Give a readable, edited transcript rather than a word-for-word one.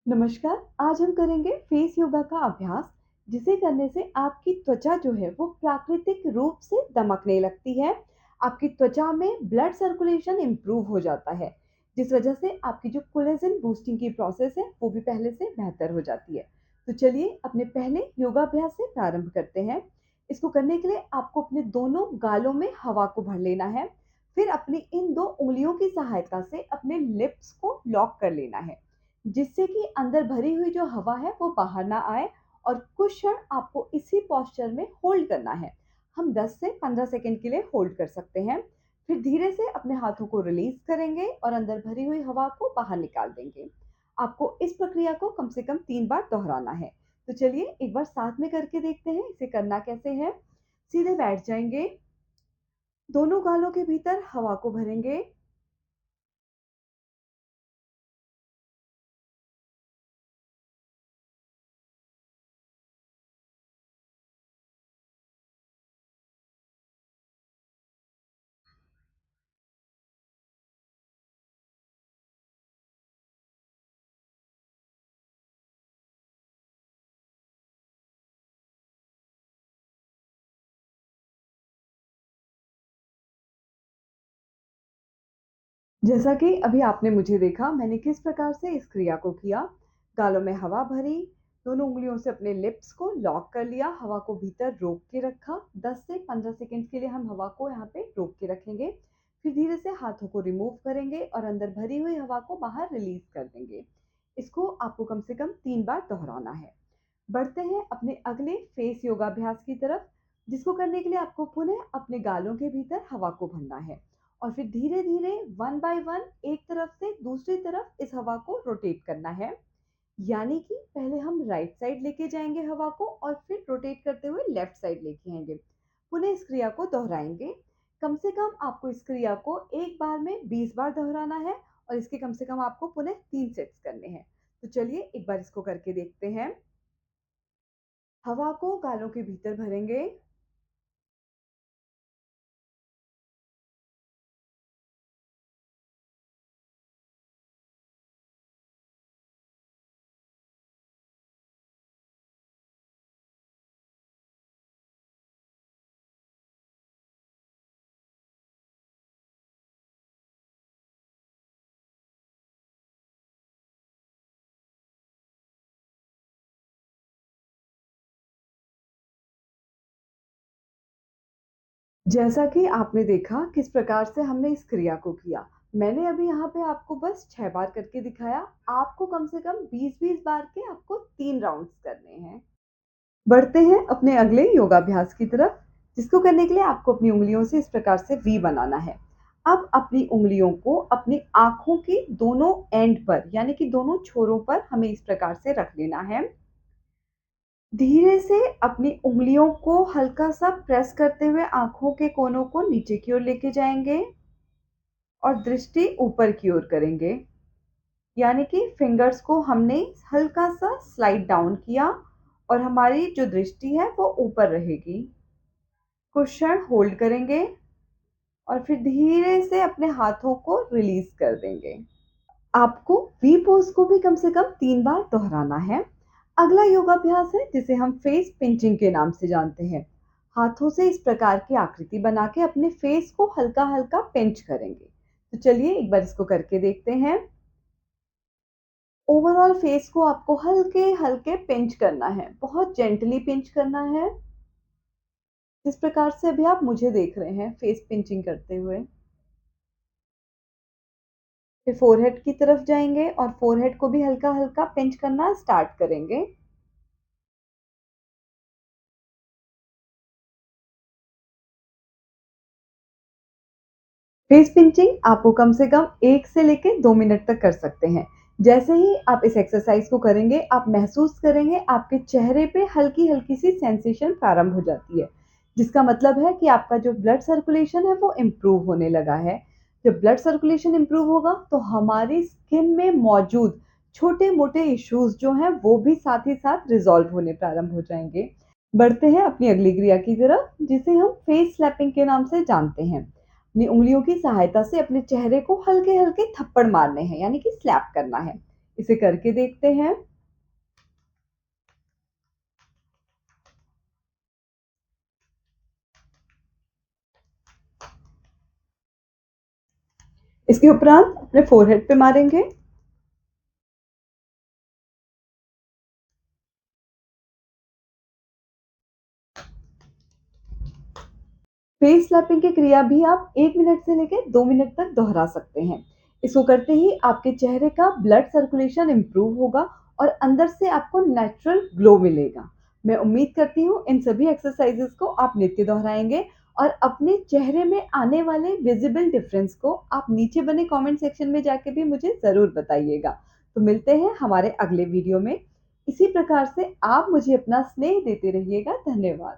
नमस्कार। आज हम करेंगे फेस योगा का अभ्यास, जिसे करने से आपकी त्वचा जो है वो प्राकृतिक रूप से दमकने लगती है। आपकी त्वचा में ब्लड सर्कुलेशन इम्प्रूव हो जाता है, जिस वजह से आपकी जो कोलेजन बूस्टिंग की प्रोसेस है वो भी पहले से बेहतर हो जाती है। तो चलिए अपने पहले योगाभ्यास से प्रारंभ करते हैं। इसको करने के लिए आपको अपने दोनों गालों में हवा को भर लेना है। फिर अपनी इन दो उंगलियों की सहायता से अपने लिप्स को लॉक कर लेना है, जिससे कि अंदर भरी हुई जो हवा है वो बाहर ना आए। और कुछ क्षण आपको इसी पोस्चर में होल्ड करना है। हम 10 से 15 सेकंड के लिए होल्ड कर सकते हैं। फिर धीरे से अपने हाथों को रिलीज करेंगे और अंदर भरी हुई हवा को बाहर निकाल देंगे। आपको इस प्रक्रिया को कम से कम 3 बार दोहराना है। तो चलिए एक बार साथ में करके देखते हैं इसे करना कैसे है। सीधे बैठ जाएंगे, दोनों गालों के भीतर हवा को भरेंगे। जैसा कि अभी आपने मुझे देखा, मैंने किस प्रकार से इस क्रिया को किया। गालों में हवा भरी, दोनों उँगलियों से अपने लिप्स को लॉक कर लिया, हवा को भीतर रोक के रखा। 10 से 15 सेकंड के लिए हम हवा को यहाँ पे रोक के रखेंगे। फिर धीरे से हाथों को रिमूव करेंगे और अंदर भरी हुई हवा को बाहर रिलीज कर देंगे। इसको आपको कम से कम 3 बार दोहराना है। बढ़ते हैं अपने अगले फेस योगाभ्यास की तरफ, जिसको करने के लिए आपको पुनः अपने गालों के भीतर हवा को भरना है। और फिर धीरे धीरे वन बाय वन एक तरफ से दूसरी तरफ इस हवा को रोटेट करना है। यानी कि पहले हम राइट साइड लेके जाएंगे हवा को और फिर रोटेट करते हुए लेफ्ट साइड लेके आएंगे। पुनः इस क्रिया को दोहराएंगे। कम से कम आपको इस क्रिया को एक बार में 20 बार दोहराना है और इसके कम से कम आपको पुनः 3 सेट्स करने हैं। तो चलिए एक बार इसको करके देखते हैं। हवा को गालों के भीतर भरेंगे। जैसा कि आपने देखा किस प्रकार से हमने इस क्रिया को किया। मैंने अभी यहाँ पे आपको बस 6 बार करके दिखाया। आपको कम से कम 20-20 बार के आपको 3 राउंड्स करने हैं। बढ़ते हैं अपने अगले योगाभ्यास की तरफ, जिसको करने के लिए आपको अपनी उंगलियों से इस प्रकार से वी बनाना है। अब अपनी उंगलियों को अपनी आंखों के दोनों एंड पर, यानी कि दोनों छोरों पर हमें इस प्रकार से रख लेना है। धीरे से अपनी उंगलियों को हल्का सा प्रेस करते हुए आंखों के कोनों को नीचे की ओर लेके जाएंगे और दृष्टि ऊपर की ओर करेंगे। यानी कि फिंगर्स को हमने हल्का सा स्लाइड डाउन किया और हमारी जो दृष्टि है वो ऊपर रहेगी। कुछ क्षण होल्ड करेंगे और फिर धीरे से अपने हाथों को रिलीज कर देंगे। आपको वी पोज को भी कम से कम 3 बार दोहराना है। अगला योगाभ्यास है जिसे हम फेस पिंचिंग के नाम से जानते हैं। हाथों से इस प्रकार की आकृति बना के अपने फेस को हल्का हल्का पिंच करेंगे। तो चलिए एक बार इसको करके देखते हैं। ओवरऑल फेस को आपको हल्के हल्के पिंच करना है, बहुत जेंटली पिंच करना है, जिस प्रकार से अभी आप मुझे देख रहे हैं फेस पिंचिंग करते हुए। फिर फोरहेड की तरफ जाएंगे और फोरहेड को भी हल्का हल्का पिंच करना स्टार्ट करेंगे। फेस पिंचिंग आपको कम से कम 1 से लेके 2 मिनट तक कर सकते हैं। जैसे ही आप इस एक्सरसाइज को करेंगे, आप महसूस करेंगे आपके चेहरे पे हल्की-हल्की सी सेंसेशन प्रारंभ हो जाती है, जिसका मतलब है कि आपका जो ब्लड सर्कुलेशन है वो इम्प्रूव होने लगा है। जब ब्लड सर्कुलेशन इम्प्रूव होगा तो हमारी स्किन में मौजूद छोटे-मोटे इश्यूज जो हैं वो भी साथ ही साथ रिज़ॉल्व होने प्रारंभ हो जाएँगे। बढ़ते हैं अपनी अगली क्रिया की तरफ, जिसे हम फेस स्लैपिंग के नाम से जानते हैं। अपनी उंगलियों की सहायता से अपने चेहरे को हल्के हल्के थप्पड़ मारने हैं, यानी कि स्लैप करना है। इसे करके देखते हैं। इसके उपरांत अपने फोरहेड पे मारेंगे। फेस स्लैपिंग की क्रिया भी आप 1 मिनट से लेकर 2 मिनट तक दोहरा सकते हैं। इसको करते ही आपके चेहरे का ब्लड सर्कुलेशन इम्प्रूव होगा और अंदर से आपको नेचुरल ग्लो मिलेगा। मैं उम्मीद करती हूँ इन सभी एक्सरसाइजेस को आप नित्य दोहराएंगे और अपने चेहरे में आने वाले विजिबल डिफरेंस को आप नीचे बने कमेंट सेक्शन में जाके भी मुझे ज़रूर बताइएगा। तो मिलते हैं हमारे अगले वीडियो में। इसी प्रकार से आप मुझे अपना स्नेह देते रहिएगा। धन्यवाद।